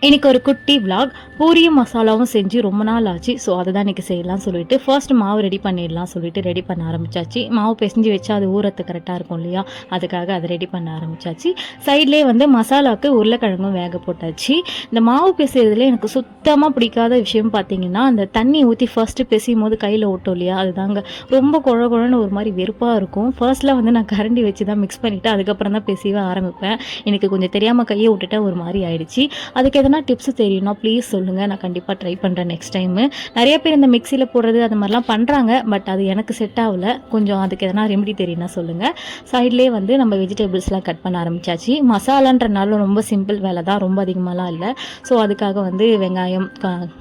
இன்றைக்கி ஒரு குட்டி விலாக். பூரியும் மசாலாவும் செஞ்சு ரொம்ப நாள் ஆச்சு. ஸோ அதை தான் இன்றைக்கி செய்யலாம் சொல்லிட்டு ஃபர்ஸ்ட் மாவு ரெடி பண்ணிடலாம் சொல்லிட்டு ரெடி பண்ண ஆரம்பிச்சாச்சு. மாவு பிசைஞ்சு வச்சா அது ஊறத்து கரெக்டாக இருக்கும் இல்லையா, அதுக்காக அதை ரெடி பண்ண ஆரம்பிச்சாச்சு. சைட்லேயே வந்து மசாலாவுக்கு உருளைக்கிழங்கும் வேக போட்டாச்சு. இந்த மாவு பிசைறதுல எனக்கு சுத்தமாக பிடிக்காத விஷயம் பார்த்தீங்கன்னா, அந்த தண்ணி ஊற்றி ஃபர்ஸ்ட்டு பிசையும் போது கையில் ஓட்டும் இல்லையா, அதுதாங்க ரொம்ப குழன்னு ஒரு மாதிரி வெறுப்பாக இருக்கும். ஃபர்ஸ்ட்டில் வந்து நான் கரண்டி வச்சு தான் மிக்ஸ் பண்ணிவிட்டு அதுக்கப்புறம் தான் பிசைவே ஆரம்பிப்பேன். எனக்கு கொஞ்சம் தெரியாமல் கையை விட்டுட்டேன், ஒரு மாதிரி ஆயிடுச்சு. அதுக்கு எதனா டிப்ஸ் தெரியும்னா ப்ளீஸ் சொல்லுங்கள், நான் கண்டிப்பாக ட்ரை பண்ணுறேன் நெக்ஸ்ட் டைமு. நிறைய பேர் இந்த மிக்சியில் போடுறது அது மாதிரிலாம் பண்ணுறாங்க, பட் அது எனக்கு செட் ஆகலை. கொஞ்சம் அதுக்கு எதனா ரெமெடி தெரியும்னா சொல்லுங்கள். சைட்லேயே வந்து நம்ம வெஜிடபிள்ஸ்லாம் கட் பண்ண ஆரம்பிச்சாச்சு. மசாலான்றனால ரொம்ப சிம்பிள் வேலை தான், ரொம்ப அதிகமாகலாம் இல்லை. ஸோ அதுக்காக வந்து வெங்காயம்,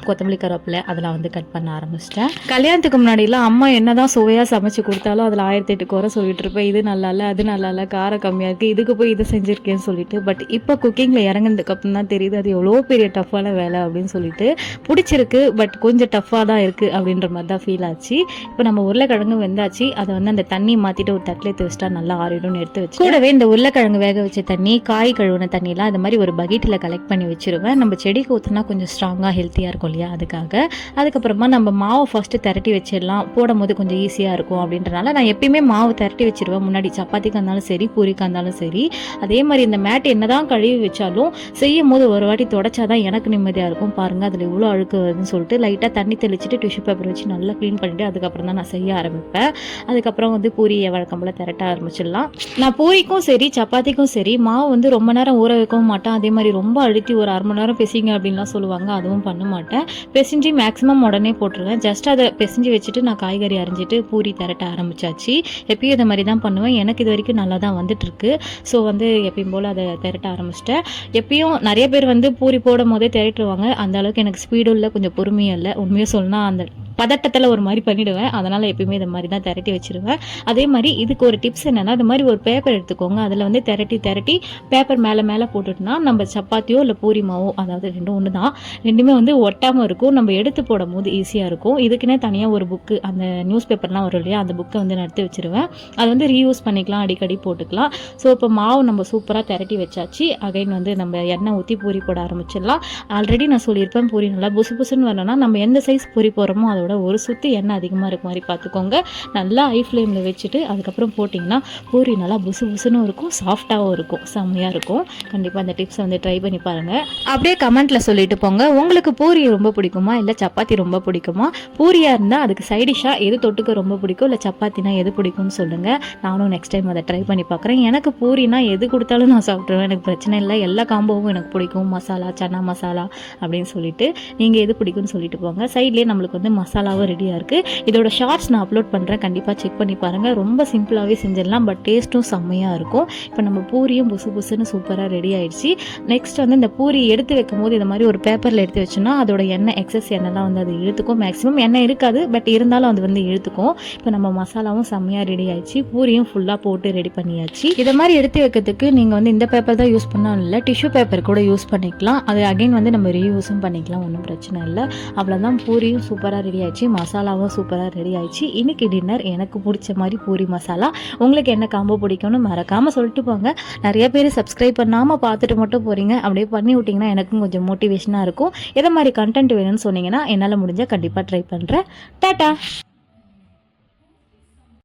கொத்தமல்லி, கருவேப்பிலை அதெல்லாம் வந்து கட் பண்ண ஆரம்பிச்சிட்டேன். கல்யாணத்துக்கு முன்னாடிலாம் அம்மா என்ன தான் சுவையாக சமைச்சு கொடுத்தாலும் அதில் 1008 குறை சொல்லிட்டு இருப்பேன். இது நல்லா இல்லை, அது நல்லா இல்லை, காரம் கம்மியாக இருக்குது, இதுக்கு போய் இதை செஞ்சுருக்கேன்னு சொல்லிட்டு. பட் இப்போ குக்கிங்கில் இறங்கினதுக்கு அப்புறம் தான் தெரியுது அது எவ்வளோ பெரிய டஃப்பான வேலை அப்படின்னு சொல்லிட்டு. பிடிச்சிருக்கு, பட் கொஞ்சம் டஃப்பாக தான் இருக்குது அப்படின்ற மாதிரி தான் ஃபீல் ஆச்சு. இப்போ நம்ம உருளைக்கிழங்கு வெந்தாச்சு. அதை வந்து அந்த தண்ணி மாற்றிட்டு ஒரு தட்டில் எடுத்து வச்சுட்டா நல்லா ஆறிடும்னு எடுத்து வச்சு, கூடவே இந்த உருளைக்கிழங்கு வேக வச்ச தண்ணி, காய் கழுவுன தண்ணிலாம் அது மாதிரி ஒரு பக்கெட்டில் கலெக்ட் பண்ணி வச்சுருவேன். நம்ம செடிக்கு ஊற்றினா கொஞ்சம் ஸ்ட்ராங்காக ஹெல்த்தியாக இருக்கும் இல்லையா, அதுக்காக. அதுக்கப்புறமா நம்ம மாவை ஃபஸ்ட்டு திரட்டி வச்சிடலாம், போடும் போது கொஞ்சம் ஈஸியாக இருக்கும் அப்படின்றனால நான் எப்பயுமே மாவு திரட்டி வச்சிருவேன் முன்னாடி. சப்பாத்திக்கு இருந்தாலும் சரி, பூரிக்கு இருந்தாலும் சரி. அதே மாதிரி இந்த மேட் என்ன தான் கழுவி வச்சாலும் செய்யும் போது ஒரு வாட்டி தொடச்சாதான் எனக்கு நிம்மதியாக இருக்கும். பாருங்கள் அதில் இவ்வளோ அழுக்கு வருதுன்னு சொல்லிட்டு லைட்டாக தண்ணி தெளிச்சுட்டு டிஷ்யூ பேப்பர் வச்சு நல்லா க்ளீன் பண்ணிவிட்டு அதுக்கப்புறம் தான் நான் செய்ய ஆரம்பிப்பேன். அதுக்கப்புறம் வந்து பூரியை வழக்கம் போல் திரட்ட ஆரம்பிச்சிடலாம். நான் பூரிக்கும் சரி சப்பாத்திக்கும் சரி மாவு வந்து ரொம்ப நேரம் ஊற வைக்கவும் மாட்டேன். அதே மாதிரி ரொம்ப அழுத்தி ஒரு 1/2 மணி நேரம் பிசைங்க அப்படின்லாம் சொல்லுவாங்க, அதுவும் பண்ண மாட்டேன். பிசைஞ்சு மேக்ஸிமம் உடனே போட்டுருவேன். ஜஸ்ட் அதை பிசைஞ்சு வச்சுட்டு நான் காய்கறி அரிஞ்சிட்டு பூரி திரட்ட ஆரம்பிச்சாச்சு. எப்பயும் இதை மாதிரி தான் பண்ணுவேன். எனக்கு இது வரைக்கும் நல்லா தான் வந்துட்டுருக்கு. ஸோ வந்து எப்பயும் போல் அதை திரட்ட ஆரம்பிச்சிட்டேன். எப்பயும் நிறைய பேர் வந்து பூரி போடும் போதே திரட்டுருவாங்க. அந்த அளவுக்கு எனக்கு ஸ்பீடும் இல்லை, கொஞ்சம் பொறுமையும் இல்லை. உண்மையாக சொல்லணும்னா அந்த பதட்டத்தில் ஒரு மாதிரி பண்ணிவிடுவேன். அதனால் எப்பயுமே இந்த மாதிரி தான் திரட்டி வச்சுருவேன். அதே மாதிரி இதுக்கு ஒரு டிப்ஸ் என்னென்னா, இது மாதிரி ஒரு பேப்பர் எடுத்துக்கோங்க. அதில் வந்து திரட்டி பேப்பர் மேலே போட்டுட்டோம்னா நம்ம சப்பாத்தியோ இல்லை பூரி மாவோ, அதாவது ரெண்டும் ஒன்று தான், ரெண்டுமே வந்து ஒட்டாமல் இருக்கும். நம்ம எடுத்து போடும் போது ஈஸியாக இருக்கும். இதுக்குன்னே தனியாக ஒரு புக்கு, அந்த நியூஸ் பேப்பர்லாம் வரும் இல்லையா, அந்த புக்கை வந்து நடத்தி வச்சுருவேன். அதை வந்து ரீயூஸ் பண்ணிக்கலாம், அடிக்கடி போட்டுக்கலாம். ஸோ இப்போ மாவு நம்ம சூப்பராக திரட்டி வச்சாச்சு. அகைன் வந்து நம்ம எண்ணெய் ஊற்றி பூரி போட ஆரம்பிச்சிடலாம். ஆல்ரெடி நான் சொல்லியிருப்பேன், பூரி நல்லா புசு புசுன்னு வரணும்னா நம்ம எந்த சைஸ் பூரி போடுறோமோ அதோட ஒரு சுற்றி எண்ணெய் அதிகமாக இருக்க மாதிரி பார்த்துக்கோங்க. நல்லா ஹை ஃப்ளேமில் வச்சுட்டு அதுக்கப்புறம் போட்டிங்கன்னா பூரி நல்லா புசு புசுன்னு இருக்கும், சாஃப்டாகவும் இருக்கும், செம்மையாக இருக்கும். கண்டிப்பாக அந்த டிப்ஸை வந்து ட்ரை பண்ணி பாருங்கள். அப்படியே கமெண்ட்டில் சொல்லிட்டு போங்க, உங்களுக்கு பூரி ரொம்ப பிடிக்குமா இல்லை சப்பாத்தி ரொம்ப பிடிக்குமா? பூரியாக இருந்தால் அதுக்கு சைடிஷாக எது தொட்டுக்க ரொம்ப பிடிக்கும், இல்லை சப்பாத்தினா எது பிடிக்கும்னு சொல்லுங்கள். நானும் நெக்ஸ்ட் டைம் அதை ட்ரை பண்ணி பார்க்குறேன். எனக்கு பூரினா எது கொடுத்தாலும் நான் சாப்பிட்ருவேன், எனக்கு பிரச்சனை இல்லை. எல்லா காம்போவும் எனக்கு பிடிக்கும், மசாலா, சன்னா மசாலா அப்படின்னு சொல்லிட்டு. நீங்கள் எது பிடிக்கும்னு சொல்லிட்டு போங்க. சைட்லேயே நம்மளுக்கு வந்து மசாலாவும் ரெடியாக இருக்குது. இதோட ஷார்ட்ஸ் நான் அப்லோட் பண்ணுறேன், கண்டிப்பாக செக் பண்ணி பாருங்கள். ரொம்ப சிம்பிளாகவே செஞ்சிடலாம், பட் டேஸ்ட்டும் செம்மையாக இருக்கும். இப்போ நம்ம பூரியும் புசு புசுன்னு சூப்பராக ரெடி ஆயிடுச்சு. நெக்ஸ்ட் வந்து இந்த பூரி எடுத்து வைக்கும் போது இந்த மாதிரி ஒரு பேப்பரில் எடுத்து வச்சோன்னா அதோட எண்ணெய், எக்ஸஸ் எண்ணெய்லாம் வந்து அது இழுத்துக்கும். மேக்ஸிமம் எண்ணெய் இருக்காது, பட் இருந்தாலும் அது வந்து இழுத்துக்கும். இப்போ நம்ம மசாலாவும் செம்மையாக ரெடி ஆயிடுச்சு. பூரியும் ஃபுல்லாக போட்டு ரெடி பண்ணியாச்சு. இதை மாதிரி எடுத்து வைக்கிறதுக்கு நீங்கள் வந்து இந்த பேப்பர் தான் யூஸ் பண்ணாலும் இல்லை, டிஷ்யூ பேப்பர் கூட யூஸ் பண்ணிக்கலாம். அது அகைன் வந்து நம்ம ரீயூஸும் பண்ணிக்கலாம், ஒன்றும் பிரச்சனை இல்லை. அவ்வளோதான், பூரியும் சூப்பராக ரெடி ஆயிடுச்சு, மசாலாவும் சூப்பராக ரெடி ஆயிடுச்சு. இன்றைக்கி டின்னர் எனக்கு பிடிச்ச மாதிரி பூரி மசாலா. உங்களுக்கு என்ன காம்போ பிடிக்கும்னு மறக்காமல் சொல்லிட்டு போங்க. நிறைய பேர் சப்ஸ்கிரைப் பண்ணாமல் பார்த்துட்டு மட்டும் போகிறீங்க, அப்படியே பண்ணி விட்டிங்கன்னா எனக்கும் கொஞ்சம் மோட்டிவேஷனாக இருக்கும். எதை மாதிரி கண்டென்ட் வேணும்னு சொன்னீங்கன்னா என்னால் முடிஞ்சால் கண்டிப்பாக ட்ரை பண்ணுறேன். டாட்டா.